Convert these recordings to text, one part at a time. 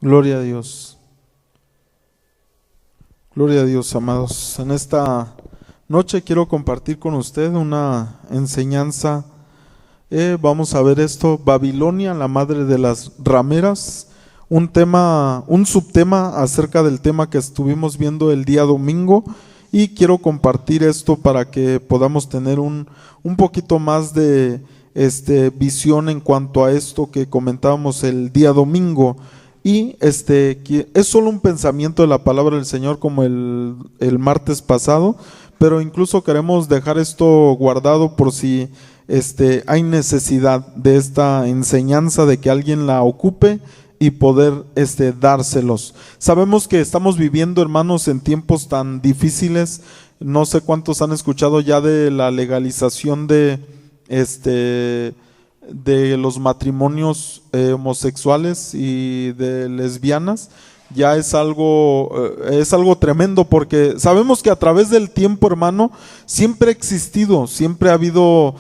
Gloria a Dios. Gloria a Dios, amados. En esta noche quiero compartir con usted una enseñanza. Vamos a ver esto: Babilonia, la madre de las rameras. Un subtema acerca del tema que estuvimos viendo el día domingo. Y quiero compartir esto para que podamos tener un poquito más de visión en cuanto a esto que comentábamos el día domingo. Y es solo un pensamiento de la palabra del Señor, como el martes pasado, pero incluso queremos dejar esto guardado por si hay necesidad de esta enseñanza, de que alguien la ocupe y poder dárselos. Sabemos que estamos viviendo, hermanos, en tiempos tan difíciles. No sé cuántos han escuchado ya de la legalización de los matrimonios homosexuales y de lesbianas. Ya es algo tremendo, porque sabemos que a través del tiempo, hermano, siempre ha existido, siempre ha habido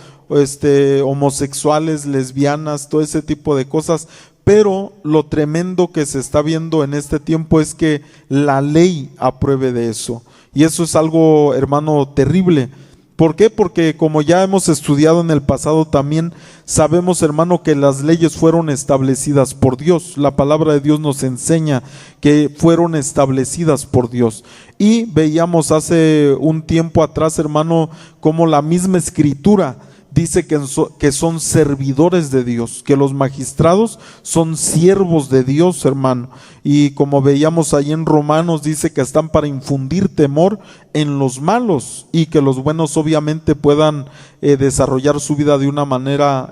homosexuales, lesbianas, todo ese tipo de cosas. Pero lo tremendo que se está viendo en este tiempo es que la ley apruebe de eso. Y eso es algo, hermano, terrible. ¿Por qué? Porque como ya hemos estudiado en el pasado también, sabemos, hermano, que las leyes fueron establecidas por Dios. La palabra de Dios nos enseña que fueron establecidas por Dios. Y veíamos hace un tiempo atrás, hermano, como la misma Escritura dice que son servidores de Dios, que los magistrados son siervos de Dios, hermano. Y como veíamos ahí en Romanos, dice que están para infundir temor en los malos, y que los buenos obviamente puedan desarrollar su vida de una manera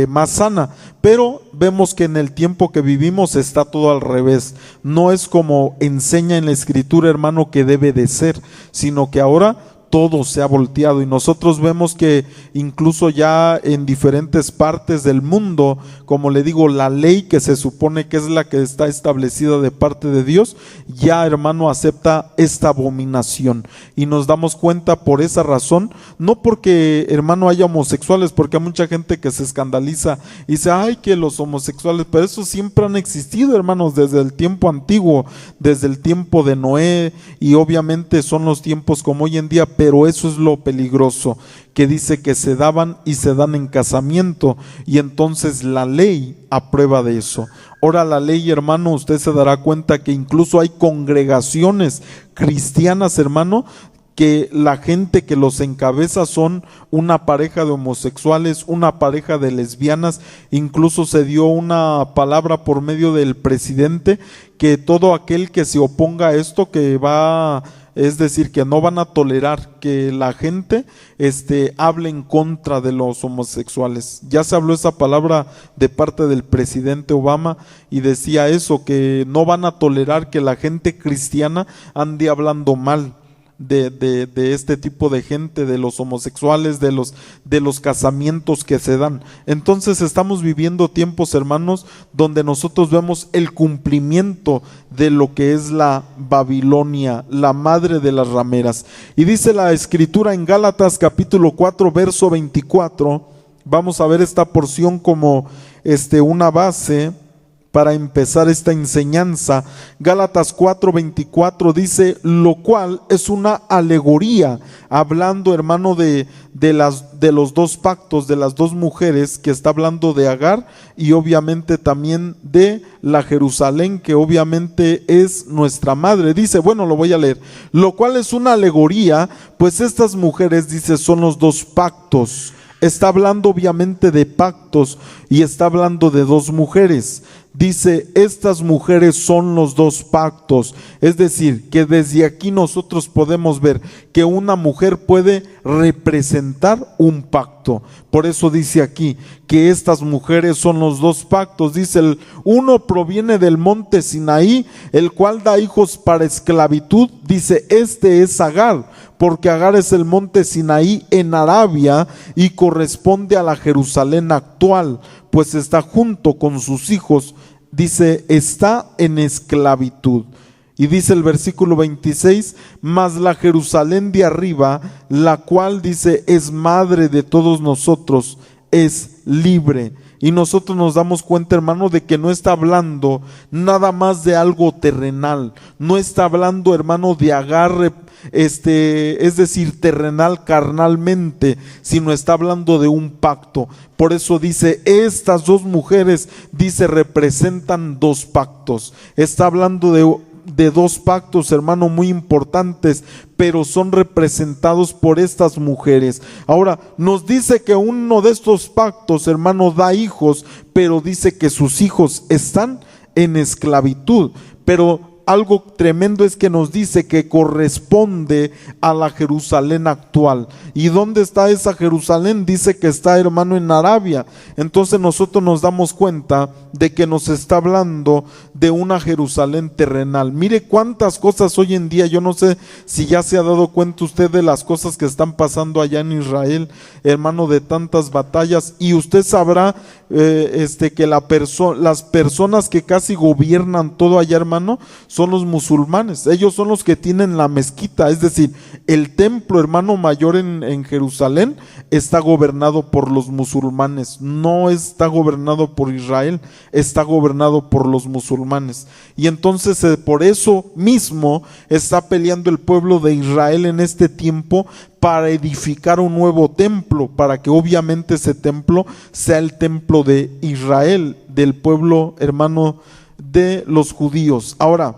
más sana. Pero vemos que en el tiempo que vivimos está todo al revés. No es como enseña en la Escritura, hermano, que debe de ser, sino que ahora todo se ha volteado, y nosotros vemos que incluso ya en diferentes partes del mundo, como le digo, la ley que se supone que es la que está establecida de parte de Dios, ya, hermano, acepta esta abominación. Y nos damos cuenta por esa razón, no porque, hermano, haya homosexuales, porque hay mucha gente que se escandaliza y dice, ay, que los homosexuales, pero eso siempre han existido, hermanos, desde el tiempo antiguo, desde el tiempo de Noé, y obviamente son los tiempos como hoy en día. Pero eso es lo peligroso, que dice que se daban y se dan en casamiento, y entonces la ley aprueba de eso. Ahora la ley, hermano, usted se dará cuenta que incluso hay congregaciones cristianas, hermano, que la gente que los encabeza son una pareja de homosexuales, una pareja de lesbianas. Incluso se dio una palabra por medio del presidente que todo aquel que se oponga a esto, es decir, que no van a tolerar que la gente hable en contra de los homosexuales. Ya se habló esa palabra de parte del presidente Obama, y decía eso, que no van a tolerar que la gente cristiana ande hablando mal de este tipo de gente, de los homosexuales, de los casamientos que se dan. Entonces estamos viviendo tiempos, hermanos, donde nosotros vemos el cumplimiento de lo que es la Babilonia, la madre de las rameras. Y dice la Escritura en Gálatas capítulo 4 verso 24, vamos a ver esta porción como una base para empezar esta enseñanza. Gálatas 4:24 dice, lo cual es una alegoría, hablando, hermano, de los dos pactos, de las dos mujeres, que está hablando de Agar, y obviamente también de la Jerusalén, que obviamente es nuestra madre. Dice, bueno, lo voy a leer, lo cual es una alegoría, pues estas mujeres, dice, son los dos pactos. Está hablando obviamente de pactos, y está hablando de dos mujeres. Dice, estas mujeres son los dos pactos. Es decir, que desde aquí nosotros podemos ver que una mujer puede representar un pacto. Por eso dice aquí que estas mujeres son los dos pactos. Dice, el uno proviene del monte Sinaí, el cual da hijos para esclavitud. Dice, este es Agar, porque Agar es el monte Sinaí en Arabia y corresponde a la Jerusalén actual, pues está junto con sus hijos. Dice, está en esclavitud. Y dice el versículo 26, mas la Jerusalén de arriba, la cual, dice, es madre de todos nosotros, es libre. Y nosotros nos damos cuenta, hermano, de que no está hablando nada más de algo terrenal. No está hablando, hermano, de agarre, es decir, terrenal carnalmente, sino está hablando de un pacto. Por eso dice, estas dos mujeres, dice, representan dos pactos. Está hablando de dos pactos, hermano, muy importantes, pero son representados por estas mujeres. Ahora, nos dice que uno de estos pactos, hermano, da hijos, pero dice que sus hijos están en esclavitud. Pero algo tremendo es que nos dice que corresponde a la Jerusalén actual. ¿Y dónde está esa Jerusalén? Dice que está, hermano, en Arabia. Entonces nosotros nos damos cuenta de que nos está hablando de una Jerusalén terrenal. Mire cuántas cosas hoy en día, yo no sé si ya se ha dado cuenta usted de las cosas que están pasando allá en Israel, hermano, de tantas batallas, y usted sabrá que las personas que casi gobiernan todo allá, hermano, son los musulmanes. Ellos son los que tienen la mezquita, es decir, el templo, hermano, mayor en Jerusalén está gobernado por los musulmanes, no está gobernado por Israel, está gobernado por los musulmanes. Y entonces por eso mismo está peleando el pueblo de Israel en este tiempo para edificar un nuevo templo, para que obviamente ese templo sea el templo de Israel, del pueblo, hermano, de los judíos. Ahora,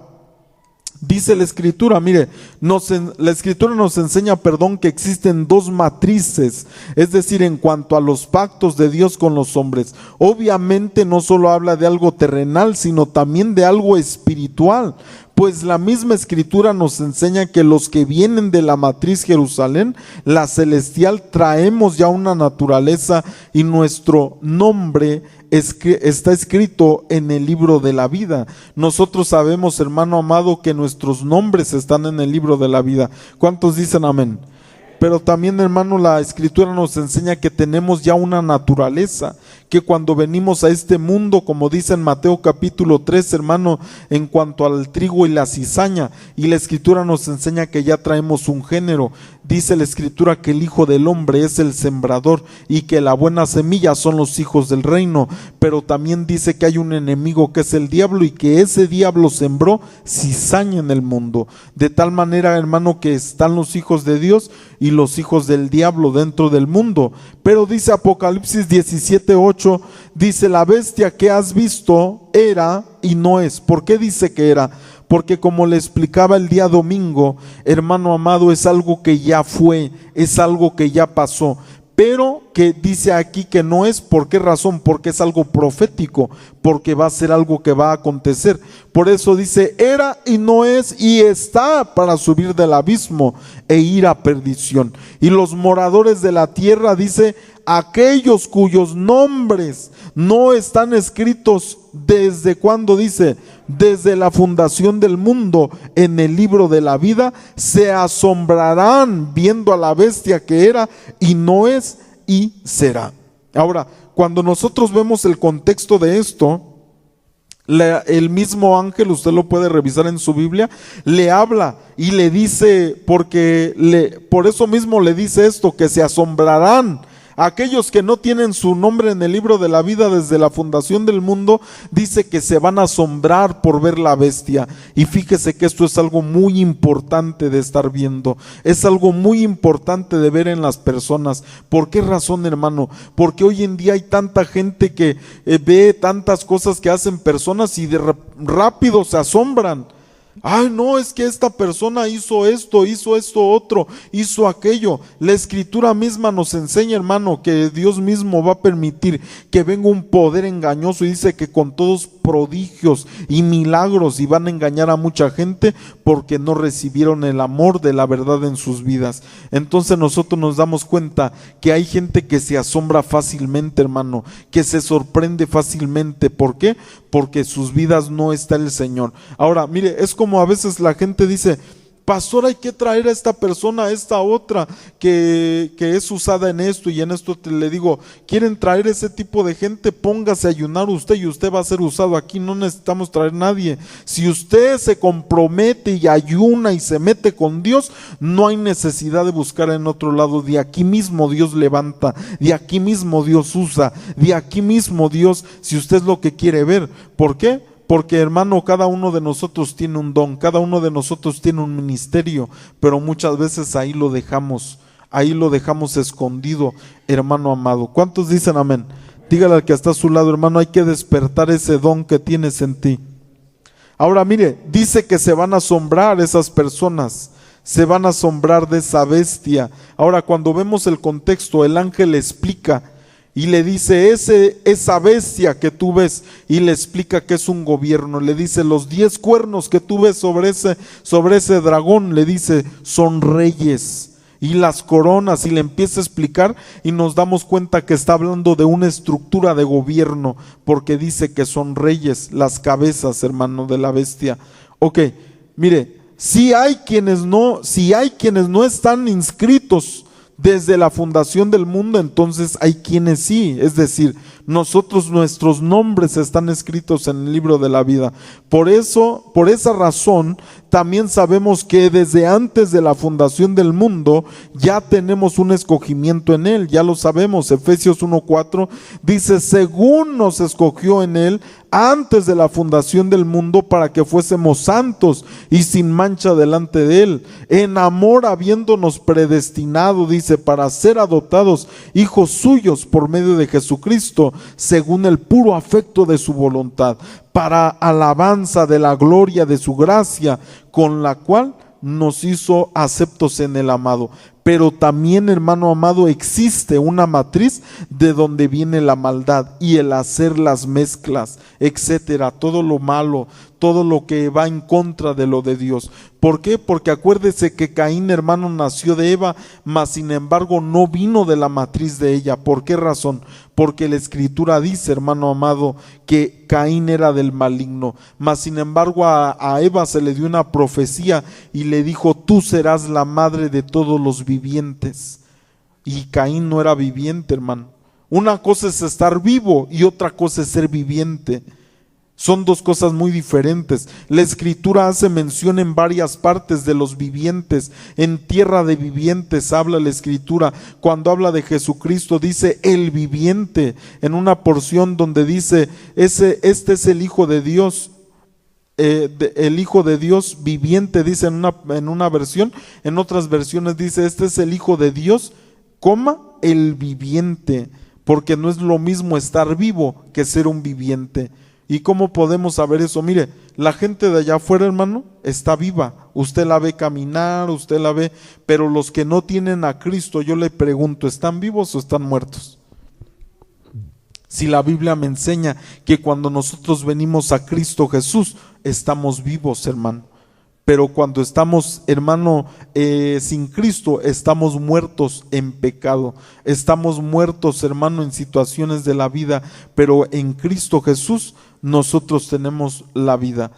dice la Escritura, mire, la Escritura nos enseña, que existen dos matrices, es decir, en cuanto a los pactos de Dios con los hombres. Obviamente no solo habla de algo terrenal, sino también de algo espiritual. Pues la misma Escritura nos enseña que los que vienen de la matriz Jerusalén, la celestial, traemos ya una naturaleza y nuestro nombre está escrito en el libro de la vida. Nosotros sabemos, hermano amado, que nuestros nombres están en el libro de la vida. ¿Cuántos dicen amén? Pero también, hermano, la Escritura nos enseña que tenemos ya una naturaleza, que cuando venimos a este mundo, como dice en Mateo capítulo 3, hermano, en cuanto al trigo y la cizaña, y la Escritura nos enseña que ya traemos un género. Dice la Escritura que el Hijo del Hombre es el sembrador y que la buena semilla son los hijos del reino, pero también dice que hay un enemigo que es el diablo y que ese diablo sembró cizaña en el mundo. De tal manera, hermano, que están los hijos de Dios y los hijos del diablo dentro del mundo. Pero dice Apocalipsis 17:8, dice, la bestia que has visto era y no es. ¿Por qué dice que era? Porque como le explicaba el día domingo, hermano amado, es algo que ya fue, es algo que ya pasó. Pero que dice aquí que no es. ¿Por qué razón? Porque es algo profético, porque va a ser algo que va a acontecer. Por eso dice, era y no es, y está para subir del abismo e ir a perdición. Y los moradores de la tierra, dice, aquellos cuyos nombres no están escritos desde cuando, dice, desde la fundación del mundo en el libro de la vida, se asombrarán viendo a la bestia que era y no es y será. Ahora, cuando nosotros vemos el contexto de esto, el mismo ángel, usted lo puede revisar en su Biblia, le habla y le dice, por eso mismo le dice esto, que se asombrarán. Aquellos que no tienen su nombre en el libro de la vida desde la fundación del mundo, dice que se van a asombrar por ver la bestia. Y fíjese que esto es algo muy importante de estar viendo, es algo muy importante de ver en las personas. ¿Por qué razón, hermano? Porque hoy en día hay tanta gente que ve tantas cosas que hacen personas y rápido se asombran. Ay, no, es que esta persona hizo esto otro, hizo aquello. La Escritura misma nos enseña, hermano, que Dios mismo va a permitir que venga un poder engañoso, y dice que con todos prodigios y milagros, y van a engañar a mucha gente porque no recibieron el amor de la verdad en sus vidas. Entonces nosotros nos damos cuenta que hay gente que se asombra fácilmente, hermano, que se sorprende fácilmente. ¿Por qué? Porque sus vidas no está el Señor. Ahora, mire, es como a veces la gente dice, pastor, hay que traer a esta persona, a esta otra que es usada en esto y en esto. Le digo, quieren traer ese tipo de gente, póngase a ayunar usted y usted va a ser usado aquí. No necesitamos traer nadie. Si usted se compromete y ayuna y se mete con Dios, no hay necesidad de buscar en otro lado. De aquí mismo Dios levanta, de aquí mismo Dios usa, de aquí mismo Dios, si usted es lo que quiere ver. ¿Por qué? Porque, hermano, cada uno de nosotros tiene un don, cada uno de nosotros tiene un ministerio, pero muchas veces ahí lo dejamos escondido, hermano amado. ¿Cuántos dicen amén? Dígale al que está a su lado, hermano, hay que despertar ese don que tienes en ti. Ahora mire, dice que se van a asombrar esas personas, se van a asombrar de esa bestia. Ahora, cuando vemos el contexto, el ángel explica y le dice, esa bestia que tú ves, y le explica que es un gobierno. Le dice, los 10 cuernos que tú ves sobre ese dragón, le dice, son reyes. Y las coronas, y le empieza a explicar, y nos damos cuenta que está hablando de una estructura de gobierno, porque dice que son reyes, las cabezas, hermano, de la bestia. Ok, mire, si hay quienes no están inscritos desde la fundación del mundo, entonces hay quienes sí, es decir, nuestros nombres están escritos en el libro de la vida. Por esa razón, también sabemos que desde antes de la fundación del mundo ya tenemos un escogimiento en él, ya lo sabemos. Efesios 1:4 dice, según nos escogió en él antes de la fundación del mundo para que fuésemos santos y sin mancha delante de él, en amor habiéndonos predestinado, dice, para ser adoptados hijos suyos por medio de Jesucristo, según el puro afecto de su voluntad, para alabanza de la gloria de su gracia, con la cual nos hizo aceptos en el amado. Pero también, hermano amado, existe una matriz de donde viene la maldad y el hacer las mezclas, etcétera, todo lo malo, todo lo que va en contra de lo de Dios. ¿Por qué? Porque acuérdese que Caín, hermano, nació de Eva, mas sin embargo no vino de la matriz de ella. ¿Por qué razón? Porque la Escritura dice, hermano amado, que Caín era del maligno, mas sin embargo a Eva se le dio una profecía y le dijo, tú serás la madre de todos los vivientes. Y Caín no era viviente, hermano. Una cosa es estar vivo y otra cosa es ser viviente. Son dos cosas muy diferentes. La Escritura hace mención en varias partes de los vivientes. En tierra de vivientes habla la Escritura. Cuando habla de Jesucristo dice el viviente. En una porción donde dice este es el Hijo de Dios. El Hijo de Dios viviente, dice en una versión. En otras versiones dice este es el Hijo de Dios, el viviente. Porque no es lo mismo estar vivo que ser un viviente. ¿Y cómo podemos saber eso? Mire, la gente de allá afuera, hermano, está viva. Usted la ve caminar, usted la ve, pero los que no tienen a Cristo, yo le pregunto, ¿están vivos o están muertos? Si la Biblia me enseña que cuando nosotros venimos a Cristo Jesús, estamos vivos, hermano. Pero cuando estamos, hermano, sin Cristo, estamos muertos en pecado. Estamos muertos, hermano, en situaciones de la vida. Pero en Cristo Jesús, nosotros tenemos la vida.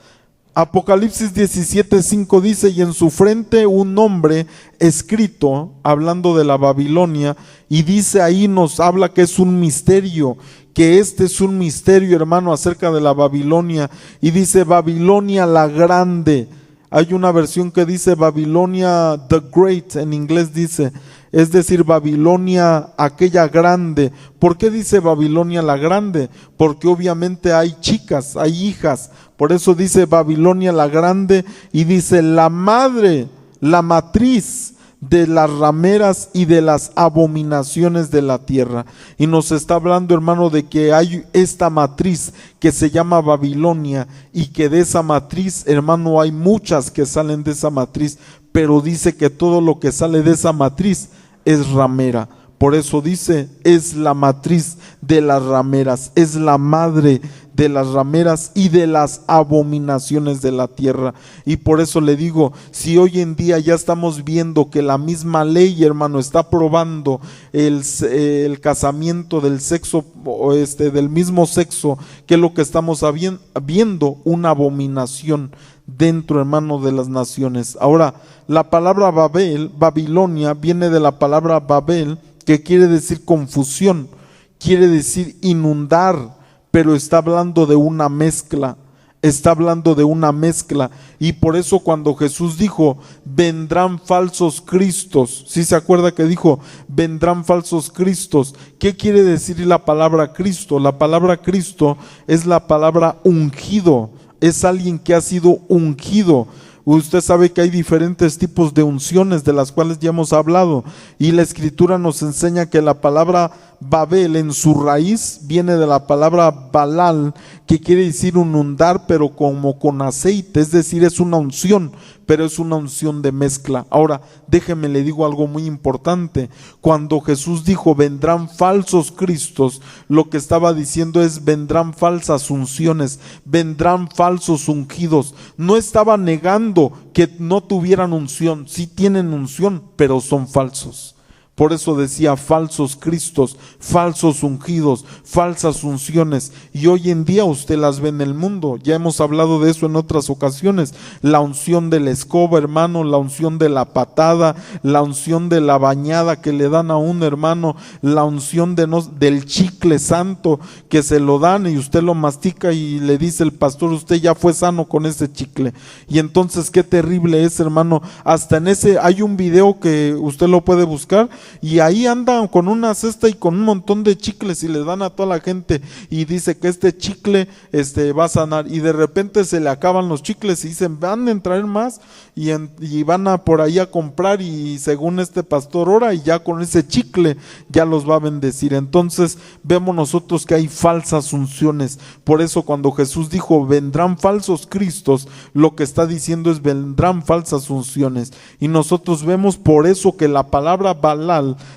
Apocalipsis 17:5 dice, y en su frente un nombre escrito, hablando de la Babilonia, y dice ahí, nos habla que es un misterio, que este es un misterio, hermano, acerca de la Babilonia. Y dice, Babilonia la grande. Hay una versión que dice Babilonia the Great, en inglés dice, es decir, Babilonia aquella grande. ¿Por qué dice Babilonia la grande? Porque obviamente hay chicas, hay hijas. Por eso dice Babilonia la grande y dice la madre, la matriz de las rameras y de las abominaciones de la tierra. Y nos está hablando, hermano, de que hay esta matriz que se llama Babilonia y que de esa matriz, hermano, hay muchas que salen de esa matriz, pero dice que todo lo que sale de esa matriz es ramera. Por eso dice, es la matriz de las rameras, es la madre de las rameras y de las abominaciones de la tierra. Y por eso le digo, si hoy en día ya estamos viendo que la misma ley, hermano, está aprobando el casamiento del sexo, del mismo sexo, que es lo que estamos viendo, una abominación dentro, hermano, de las naciones. Ahora, la palabra Babilonia, viene de la palabra Babel, que quiere decir confusión, quiere decir inundar, pero está hablando de una mezcla. Está hablando de una mezcla, y por eso cuando Jesús dijo, vendrán falsos cristos, ¿sí se acuerda que dijo, vendrán falsos cristos? ¿Qué quiere decir la palabra Cristo? La palabra Cristo es la palabra ungido, es alguien que ha sido ungido. Usted sabe que hay diferentes tipos de unciones de las cuales ya hemos hablado, y la Escritura nos enseña que la palabra Babel en su raíz viene de la palabra Balal, que quiere decir inundar, pero como con aceite, es decir, es una unción, pero es una unción de mezcla. Ahora, déjeme le digo algo muy importante. Cuando Jesús dijo vendrán falsos cristos, lo que estaba diciendo es vendrán falsas unciones, vendrán falsos ungidos. No estaba negando que no tuvieran unción, sí tienen unción, pero son falsos. Por eso decía falsos cristos, falsos ungidos, falsas unciones. Y hoy en día usted las ve en el mundo. Ya hemos hablado de eso en otras ocasiones. La unción de la escoba, hermano, la unción de la patada, la unción de la bañada que le dan a un hermano, la unción del chicle santo que se lo dan y usted lo mastica y le dice el pastor, usted ya fue sano con ese chicle. Y entonces qué terrible es, hermano. Hasta en ese hay un video que usted lo puede buscar, y ahí andan con una cesta y con un montón de chicles y le dan a toda la gente y dice que este chicle va a sanar, y de repente se le acaban los chicles y dicen van a traer más, y van a por ahí a comprar, y según este pastor ora y ya con ese chicle ya los va a bendecir. Entonces vemos nosotros que hay falsas unciones. Por eso cuando Jesús dijo vendrán falsos cristos, lo que está diciendo es vendrán falsas unciones. Y nosotros vemos por eso que la palabra Balal,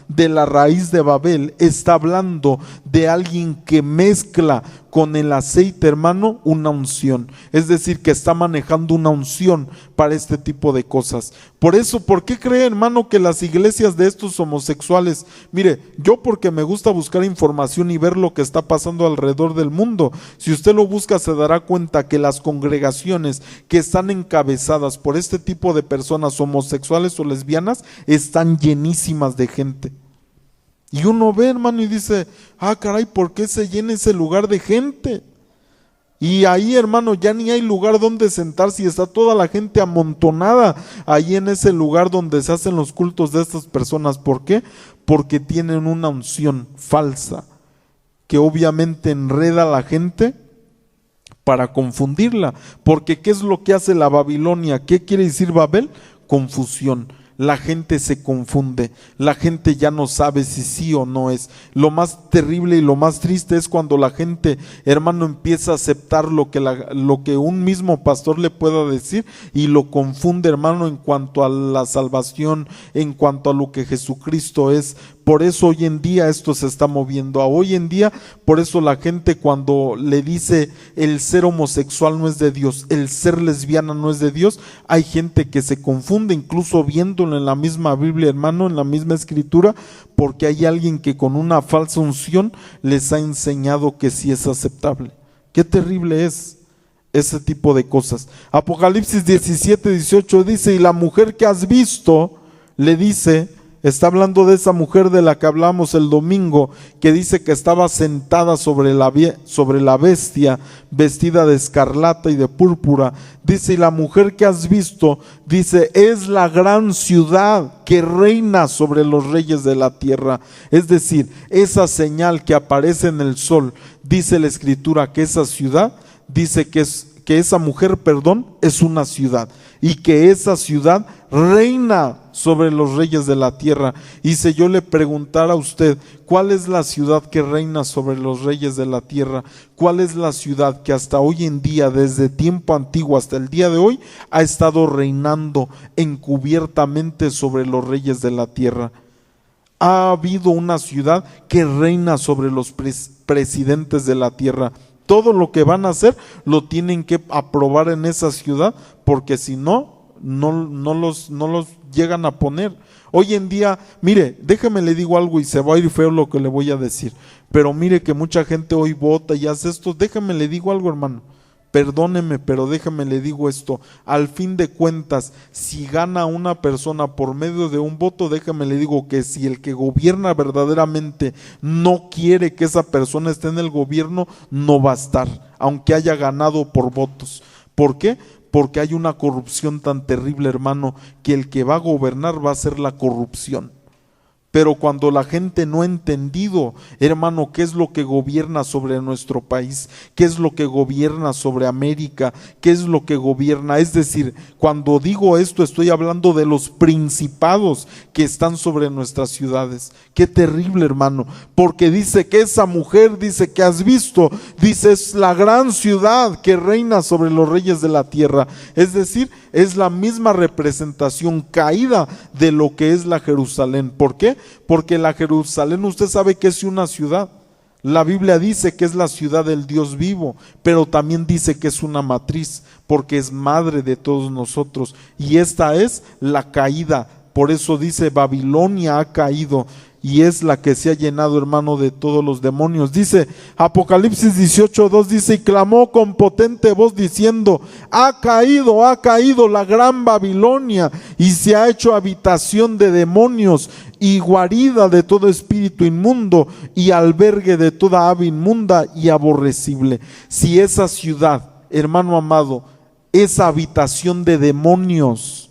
de la raíz de Babel, está hablando de alguien que mezcla con el aceite, hermano, una unción. Es decir, que está manejando una unción para este tipo de cosas. Por eso, ¿por qué cree, hermano, que las iglesias de estos homosexuales? Mire, yo porque me gusta buscar información y ver lo que está pasando alrededor del mundo. Si usted lo busca, se dará cuenta que las congregaciones que están encabezadas por este tipo de personas homosexuales o lesbianas están llenísimas de gente. Y uno ve, hermano, y dice, caray, ¿por qué se llena ese lugar de gente? Y ahí, hermano, ya ni hay lugar donde sentarse y está toda la gente amontonada ahí en ese lugar donde se hacen los cultos de estas personas. ¿Por qué? Porque tienen una unción falsa que obviamente enreda a la gente para confundirla. Porque ¿qué es lo que hace la Babilonia? ¿Qué quiere decir Babel? Confusión. La gente se confunde, la gente ya no sabe si sí o no es. Lo más terrible y lo más triste es cuando la gente, hermano, empieza a aceptar lo que un mismo pastor le pueda decir y lo confunde, hermano, en cuanto a la salvación, en cuanto a lo que Jesucristo es. Por eso hoy en día esto se está moviendo. Hoy en día, por eso la gente cuando le dice el ser homosexual no es de Dios, el ser lesbiana no es de Dios, hay gente que se confunde, incluso viéndolo en la misma Biblia, hermano, en la misma Escritura, porque hay alguien que con una falsa unción les ha enseñado que sí es aceptable. Qué terrible es ese tipo de cosas. Apocalipsis 17:18 dice, y la mujer que has visto, le dice, está hablando de esa mujer de la que hablamos el domingo, que dice que estaba sentada sobre la bestia, vestida de escarlata y de púrpura. Dice, y la mujer que has visto, dice, es la gran ciudad que reina sobre los reyes de la tierra. Es decir, esa señal que aparece en el sol, dice la Escritura que esa ciudad, dice que esa mujer, es una ciudad, y que esa ciudad reina sobre los reyes de la tierra. Y si yo le preguntara a usted, ¿cuál es la ciudad que reina sobre los reyes de la tierra? ¿Cuál es la ciudad que hasta hoy en día, desde tiempo antiguo hasta el día de hoy, ha estado reinando encubiertamente sobre los reyes de la tierra? Ha habido una ciudad que reina sobre los presidentes de la tierra. Todo lo que van a hacer lo tienen que aprobar en esa ciudad, porque si no, no los llegan a poner. Hoy en día, mire, déjeme le digo algo y se va a ir feo lo que le voy a decir, pero mire que mucha gente hoy vota y hace esto. Déjeme le digo algo, hermano, perdóneme, pero déjeme le digo esto: al fin de cuentas, si gana una persona por medio de un voto, déjeme le digo que si el que gobierna verdaderamente no quiere que esa persona esté en el gobierno, no va a estar, aunque haya ganado por votos. ¿Por qué? Porque hay una corrupción tan terrible, hermano, que el que va a gobernar va a ser la corrupción. Pero cuando la gente no ha entendido, hermano, qué es lo que gobierna sobre nuestro país, qué es lo que gobierna sobre América, qué es lo que gobierna, es decir, cuando digo esto estoy hablando de los principados que están sobre nuestras ciudades. Qué terrible, hermano, porque dice que esa mujer, dice que has visto, dice es la gran ciudad que reina sobre los reyes de la tierra. Es decir, es la misma representación caída de lo que es la Jerusalén. ¿Por qué? Porque la Jerusalén, usted sabe que es una ciudad. La Biblia dice que es la ciudad del Dios vivo, pero también dice que es una matriz, porque es madre de todos nosotros. Y esta es la caída. Por eso dice Babilonia ha caído, y es la que se ha llenado, hermano, de todos los demonios. Dice Apocalipsis 18:2, dice: y clamó con potente voz diciendo: ha caído la gran Babilonia, y se ha hecho habitación de demonios, y guarida de todo espíritu inmundo, y albergue de toda ave inmunda y aborrecible. Si esa ciudad, hermano amado, es habitación de demonios,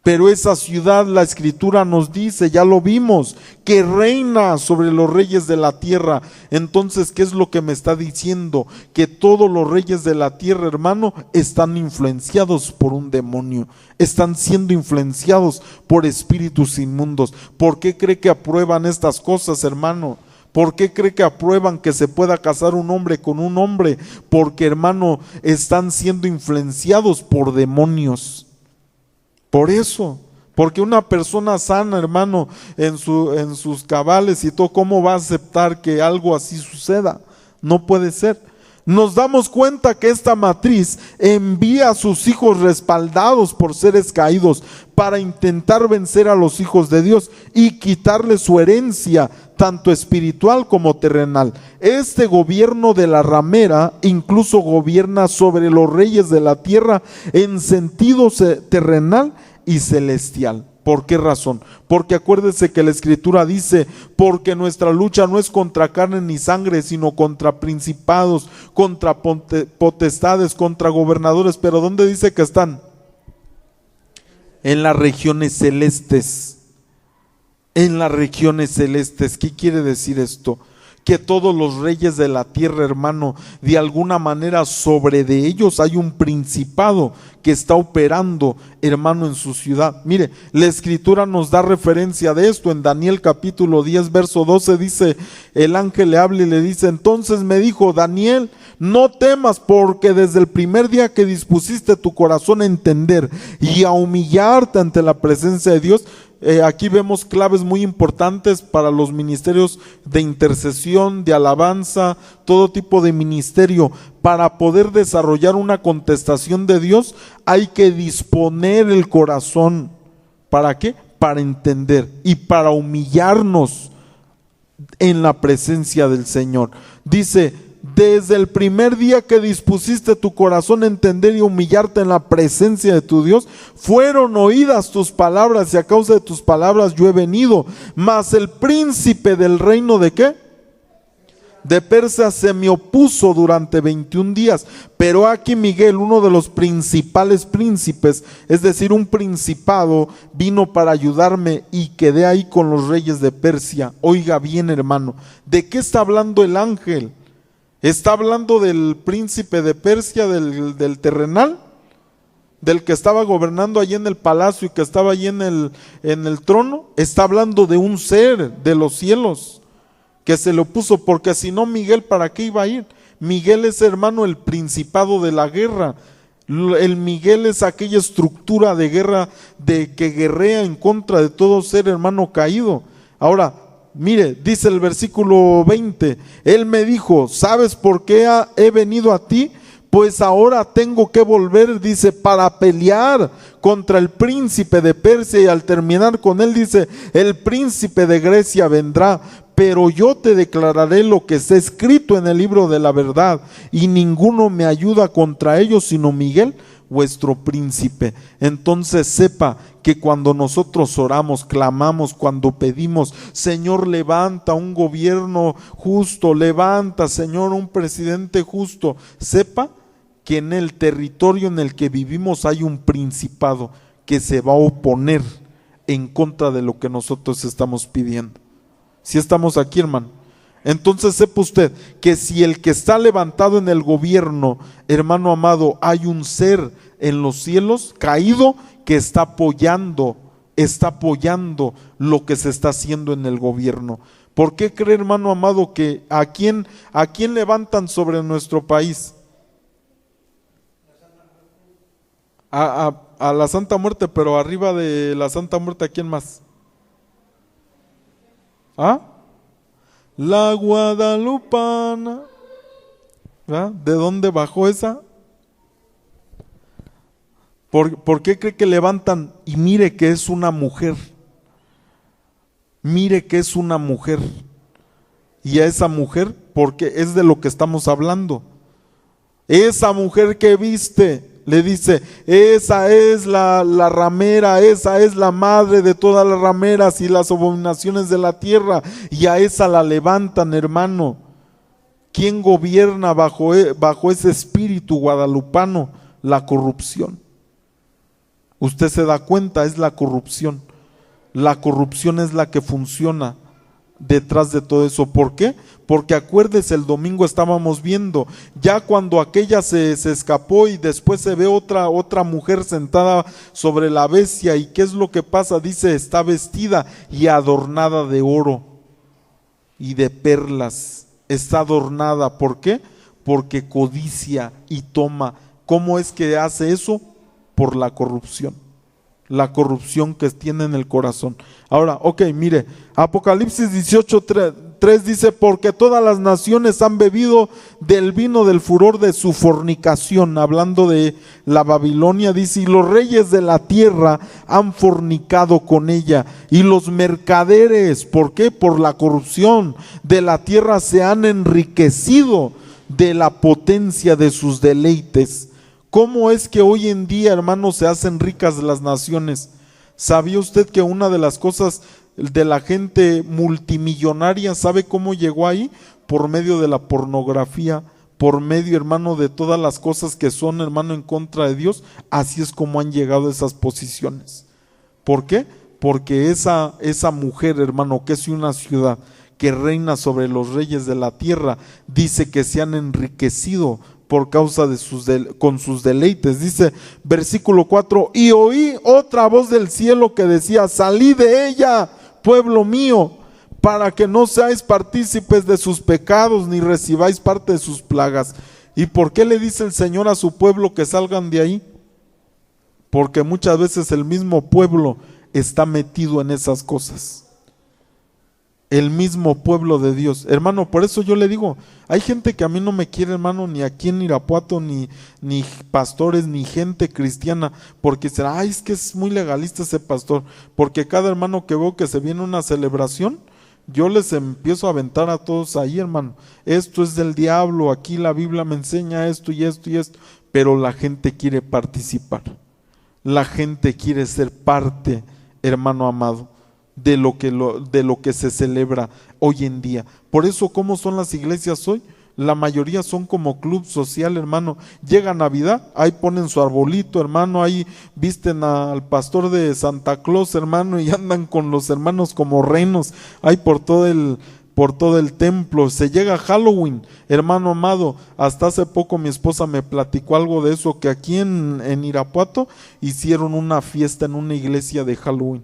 pero esa ciudad, la Escritura nos dice, ya lo vimos, que reina sobre los reyes de la tierra. Entonces, ¿qué es lo que me está diciendo? Que todos los reyes de la tierra, hermano, están influenciados por un demonio, están siendo influenciados por espíritus inmundos. ¿Por qué cree que aprueban estas cosas, hermano? ¿Por qué cree que aprueban que se pueda casar un hombre con un hombre? Porque, hermano, están siendo influenciados por demonios. Por eso, porque una persona sana, hermano, en sus cabales y todo, ¿cómo va a aceptar que algo así suceda? No puede ser. Nos damos cuenta que esta matriz envía a sus hijos respaldados por seres caídos para intentar vencer a los hijos de Dios y quitarles su herencia, tanto espiritual como terrenal. Este gobierno de la ramera incluso gobierna sobre los reyes de la tierra en sentido terrenal y celestial. ¿Por qué razón? Porque acuérdese que la Escritura dice: porque nuestra lucha no es contra carne ni sangre, sino contra principados, contra potestades, contra gobernadores. Pero ¿dónde dice que están? En las regiones celestes. En las regiones celestes. ¿Qué quiere decir esto? Que todos los reyes de la tierra, hermano, de alguna manera sobre de ellos hay un principado que está operando, hermano, en su ciudad. Mire, la Escritura nos da referencia de esto. En Daniel capítulo 10, verso 12 dice, el ángel le habla y le dice: entonces me dijo: Daniel, no temas, porque desde el primer día que dispusiste tu corazón a entender y a humillarte ante la presencia de Dios. Aquí vemos claves muy importantes para los ministerios de intercesión, de alabanza, todo tipo de ministerio. Para poder desarrollar una contestación de Dios hay que disponer el corazón. ¿Para qué? Para entender y para humillarnos en la presencia del Señor. Dice: desde el primer día que dispusiste tu corazón a entender y humillarte en la presencia de tu Dios, fueron oídas tus palabras, y a causa de tus palabras yo he venido. Mas el príncipe del reino ¿de qué? De Persia se me opuso durante 21 días. Pero aquí Miguel, uno de los principales príncipes, es decir, un principado, vino para ayudarme y quedé ahí con los reyes de Persia. Oiga bien, hermano, ¿de qué está hablando el ángel? ¿Está hablando del príncipe de Persia, del terrenal? ¿Del que estaba gobernando allí en el palacio y que estaba allí en el trono? Está hablando de un ser de los cielos que se le opuso, porque si no, Miguel, ¿para qué iba a ir? Miguel es, hermano, el principado de la guerra. El Miguel es aquella estructura de guerra que guerrea en contra de todo ser, hermano, caído. Ahora, Mire, dice el versículo 20, él me dijo, ¿sabes por qué he venido a ti? Pues ahora tengo que volver, dice, para pelear contra el príncipe de Persia, y al terminar con él dice, el príncipe de Grecia vendrá, pero yo te declararé lo que está escrito en el libro de la verdad, y ninguno me ayuda contra ellos sino Miguel, vuestro príncipe. Entonces sepa que cuando nosotros oramos, clamamos, cuando pedimos, Señor, levanta un gobierno justo, levanta, Señor, un presidente justo, sepa que en el territorio en el que vivimos hay un principado que se va a oponer en contra de lo que nosotros estamos pidiendo. Si estamos aquí, hermano. Entonces sepa usted que si el que está levantado en el gobierno, hermano amado, hay un ser en los cielos caído que está apoyando lo que se está haciendo en el gobierno. ¿Por qué cree, hermano amado, que a quién levantan sobre nuestro país? A la Santa Muerte, pero arriba de la Santa Muerte, ¿a quién más? ¿Ah? La Guadalupana. ¿Verdad? ¿De dónde bajó esa? ¿Por qué cree que levantan? Y mire que es una mujer. Mire que es una mujer. Y a esa mujer, porque es de lo que estamos hablando. Esa mujer que viste, le dice, esa es la ramera, esa es la madre de todas las rameras y las abominaciones de la tierra, y a esa la levantan, hermano. ¿Quién gobierna bajo ese espíritu guadalupano? La corrupción. Usted se da cuenta, es la corrupción. La corrupción es la que funciona detrás de todo eso. ¿Por qué? Porque acuérdese, el domingo estábamos viendo, ya cuando aquella se escapó y después se ve otra mujer sentada sobre la bestia, y ¿qué es lo que pasa? Dice, está vestida y adornada de oro y de perlas, está adornada. ¿Por qué? Porque codicia y toma. ¿Cómo es que hace eso? Por la corrupción que tiene en el corazón. Ahora, mire, Apocalipsis 18:3 dice, porque todas las naciones han bebido del vino del furor de su fornicación, hablando de la Babilonia, dice, y los reyes de la tierra han fornicado con ella, y los mercaderes, ¿por qué? Por la corrupción de la tierra se han enriquecido de la potencia de sus deleites. ¿Cómo es que hoy en día, hermanos, se hacen ricas las naciones? ¿Sabía usted que una de las cosas de la gente multimillonaria, sabe cómo llegó ahí? Por medio de la pornografía, por medio, hermano, de todas las cosas que son, hermano, en contra de Dios. Así es como han llegado a esas posiciones. ¿Por qué? Porque esa mujer, hermano, que es una ciudad que reina sobre los reyes de la tierra, dice que se han enriquecido por causa de con sus deleites. Dice versículo 4, y oí otra voz del cielo que decía, salid de ella, pueblo mío, para que no seáis partícipes de sus pecados, ni recibáis parte de sus plagas. ¿Y por qué le dice el Señor a su pueblo que salgan de ahí? Porque muchas veces el mismo pueblo está metido en esas cosas. El mismo pueblo de Dios, hermano. Por eso yo le digo, hay gente que a mí no me quiere, hermano, ni aquí en Irapuato, ni pastores, ni gente cristiana, porque será, es que es muy legalista ese pastor, porque cada hermano que veo que se viene una celebración, yo les empiezo a aventar a todos ahí, hermano, esto es del diablo, aquí la Biblia me enseña esto y esto y esto, pero la gente quiere participar, la gente quiere ser parte, hermano amado, de lo que se celebra hoy en día. Por eso, ¿cómo son las iglesias hoy? La mayoría son como club social, hermano. Llega Navidad, ahí ponen su arbolito, hermano, ahí visten al pastor de Santa Claus, hermano, y andan con los hermanos como reinos, ahí por todo el templo. Se llega a Halloween, hermano amado. Hasta hace poco mi esposa me platicó algo de eso, que aquí en Irapuato hicieron una fiesta en una iglesia de Halloween.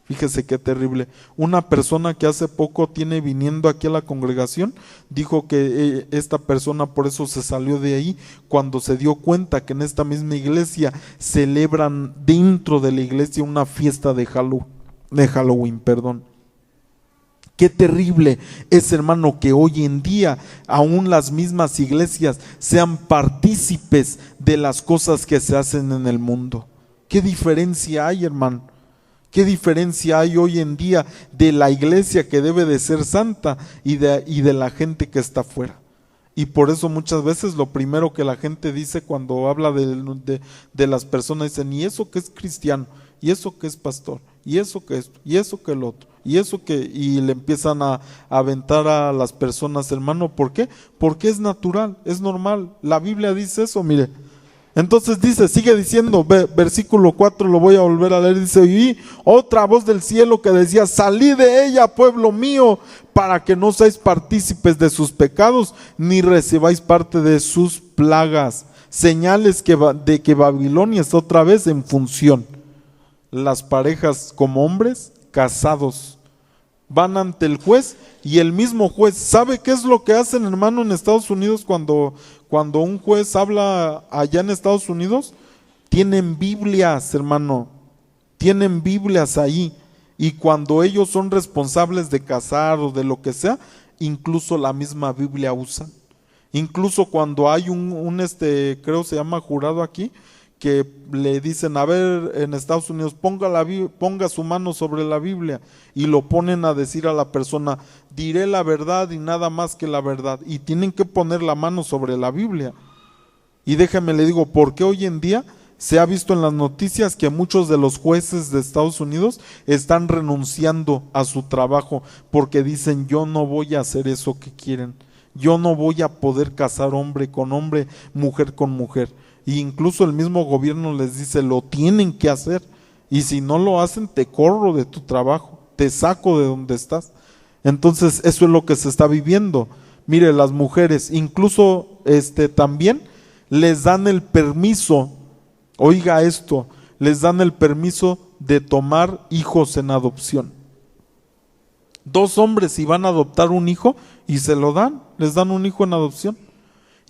Fíjese qué terrible. Una persona que hace poco tiene viniendo aquí a la congregación, dijo que esta persona por eso se salió de ahí, cuando se dio cuenta que en esta misma iglesia celebran dentro de la iglesia una fiesta de Halloween. Qué terrible es, hermano, que hoy en día aún las mismas iglesias sean partícipes de las cosas que se hacen en el mundo. ¿Qué diferencia hay, hermano? ¿Qué diferencia hay hoy en día de la iglesia que debe de ser santa y de la gente que está afuera? Y por eso muchas veces lo primero que la gente dice cuando habla de las personas, dicen, ¿y eso que es cristiano? ¿Y eso que es pastor? ¿Y eso que esto? ¿Y eso que el otro? Y le empiezan a aventar a las personas, hermano. ¿Por qué? Porque es natural, es normal. La Biblia dice eso, mire. Entonces dice, sigue diciendo, versículo 4, lo voy a volver a leer, dice, y otra voz del cielo que decía, salid de ella, pueblo mío, para que no seáis partícipes de sus pecados, ni recibáis parte de sus plagas. Señales de que Babilonia está otra vez en función. Las parejas como hombres casados van ante el juez, y el mismo juez, ¿sabe qué es lo que hacen, hermano, en Estados Unidos cuando un juez habla allá en Estados Unidos? Tienen Biblias, hermano, tienen Biblias ahí, y cuando ellos son responsables de casar o de lo que sea, incluso la misma Biblia usan. Incluso cuando hay creo se llama jurado aquí, que le dicen, a ver, en Estados Unidos, ponga su mano sobre la Biblia, y lo ponen a decir a la persona, diré la verdad y nada más que la verdad, y tienen que poner la mano sobre la Biblia. Y déjeme le digo, porque hoy en día se ha visto en las noticias que muchos de los jueces de Estados Unidos están renunciando a su trabajo, porque dicen, yo no voy a hacer eso que quieren, yo no voy a poder casar hombre con hombre, mujer con mujer. Y incluso el mismo gobierno les dice, lo tienen que hacer, y si no lo hacen, te corro de tu trabajo, te saco de donde estás. Entonces eso es lo que se está viviendo. Mire, las mujeres incluso también les dan el permiso, oiga esto, les dan el permiso de tomar hijos en adopción. 2 hombres si van a adoptar un hijo y se lo dan, les dan un hijo en adopción.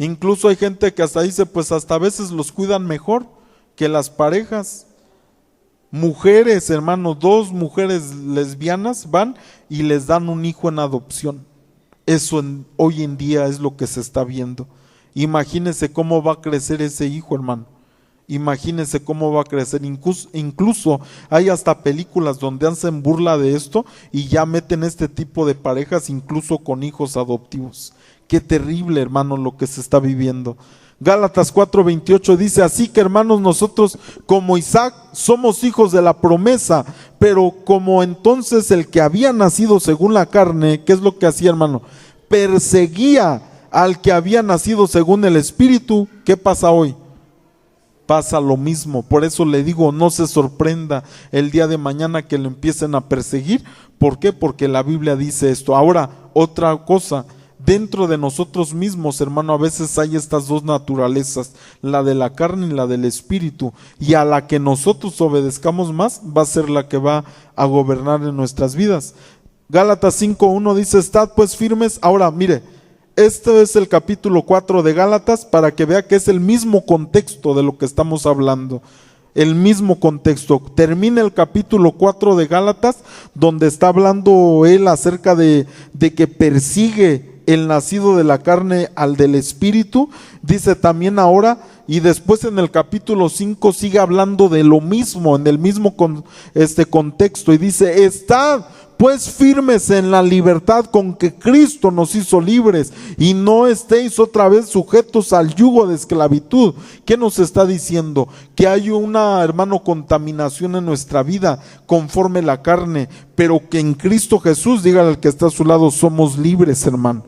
Incluso hay gente que hasta dice, pues hasta a veces los cuidan mejor que las parejas. Mujeres, hermano, 2 mujeres lesbianas van y les dan un hijo en adopción. Eso hoy en día es lo que se está viendo. Imagínese cómo va a crecer ese hijo, hermano. Imagínese cómo va a crecer. Incluso hay hasta películas donde hacen burla de esto y ya meten este tipo de parejas incluso con hijos adoptivos. Qué terrible, hermano, lo que se está viviendo. Gálatas 4:28 dice, así que, hermanos, nosotros como Isaac somos hijos de la promesa, pero como entonces el que había nacido según la carne, ¿qué es lo que hacía, hermano? Perseguía al que había nacido según el Espíritu. ¿Qué pasa hoy? Pasa lo mismo. Por eso le digo, no se sorprenda el día de mañana que lo empiecen a perseguir. ¿Por qué? Porque la Biblia dice esto. Ahora, otra cosa, dentro de nosotros mismos, hermano, a veces hay estas 2 naturalezas, la de la carne y la del Espíritu, y a la que nosotros obedezcamos más, va a ser la que va a gobernar en nuestras vidas. Gálatas 5:1 dice, estad pues firmes. Ahora, mire, este es el capítulo 4 de Gálatas, para que vea que es el mismo contexto de lo que estamos hablando. El mismo contexto. Termina el capítulo 4 de Gálatas, donde está hablando él acerca de que persigue el nacido de la carne al del Espíritu. Dice también ahora, y después en el capítulo 5 sigue hablando de lo mismo, en el mismo contexto, y dice, estad pues firmes en la libertad con que Cristo nos hizo libres, y no estéis otra vez sujetos al yugo de esclavitud. ¿Qué nos está diciendo? Que hay una, hermano, contaminación en nuestra vida conforme la carne, pero que en Cristo Jesús, dígale al que está a su lado, somos libres, hermano.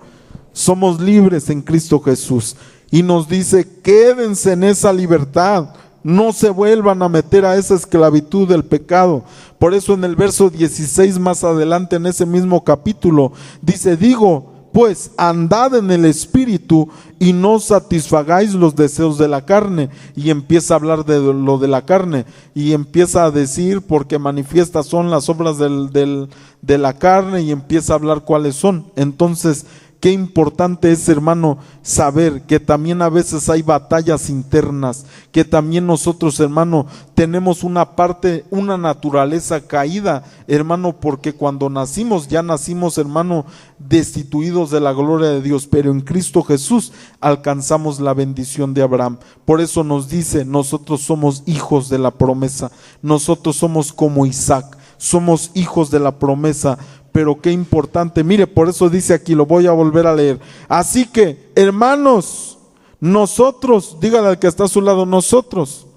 Somos libres en Cristo Jesús. Y nos dice, quédense en esa libertad. No se vuelvan a meter a esa esclavitud del pecado. Por eso en el verso 16 más adelante en ese mismo capítulo dice, digo, pues andad en el Espíritu y no satisfagáis los deseos de la carne. Y empieza a hablar de lo de la carne y empieza a decir, porque manifiestas son las obras de la carne, y empieza a hablar cuáles son. Entonces, Qué importante es, hermano, saber que también a veces hay batallas internas, que también nosotros, hermano, tenemos una parte, una naturaleza caída, hermano, porque cuando nacimos, ya nacimos, hermano, destituidos de la gloria de Dios, pero en Cristo Jesús alcanzamos la bendición de Abraham. Por eso nos dice, nosotros somos hijos de la promesa, nosotros somos como Isaac, somos hijos de la promesa. Pero qué importante, mire, por eso dice aquí, lo voy a volver a leer. Así que, hermanos, nosotros, dígale al que está a su lado, nosotros,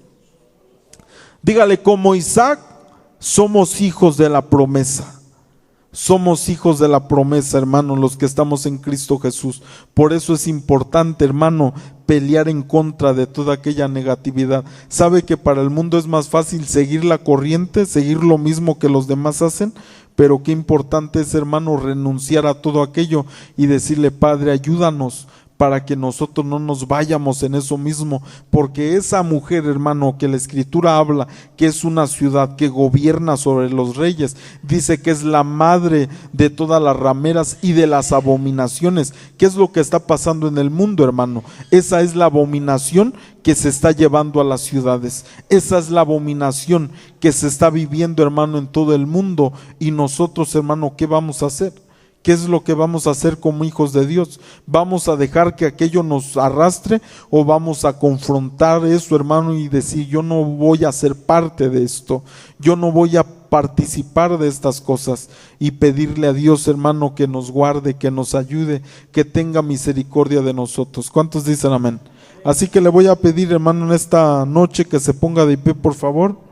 dígale, como Isaac, somos hijos de la promesa. Somos hijos de la promesa, hermano, los que estamos en Cristo Jesús. Por eso es importante, hermano, pelear en contra de toda aquella negatividad. ¿Sabe que para el mundo es más fácil seguir la corriente, seguir lo mismo que los demás hacen? Pero qué importante es, hermano, renunciar a todo aquello y decirle, Padre, ayúdanos para que nosotros no nos vayamos en eso mismo, porque esa mujer, hermano, que la Escritura habla, que es una ciudad que gobierna sobre los reyes, dice que es la madre de todas las rameras y de las abominaciones. ¿Qué es lo que está pasando en el mundo, hermano? Esa es la abominación que se está llevando a las ciudades. Esa es la abominación que se está viviendo, hermano, en todo el mundo. Y nosotros, hermano, ¿qué vamos a hacer? ¿Qué es lo que vamos a hacer como hijos de Dios? ¿Vamos a dejar que aquello nos arrastre o vamos a confrontar eso, hermano, y decir, yo no voy a ser parte de esto, yo no voy a participar de estas cosas, y pedirle a Dios, hermano, que nos guarde, que nos ayude, que tenga misericordia de nosotros? ¿Cuántos dicen amén? Así que le voy a pedir, hermano, en esta noche que se ponga de pie, por favor.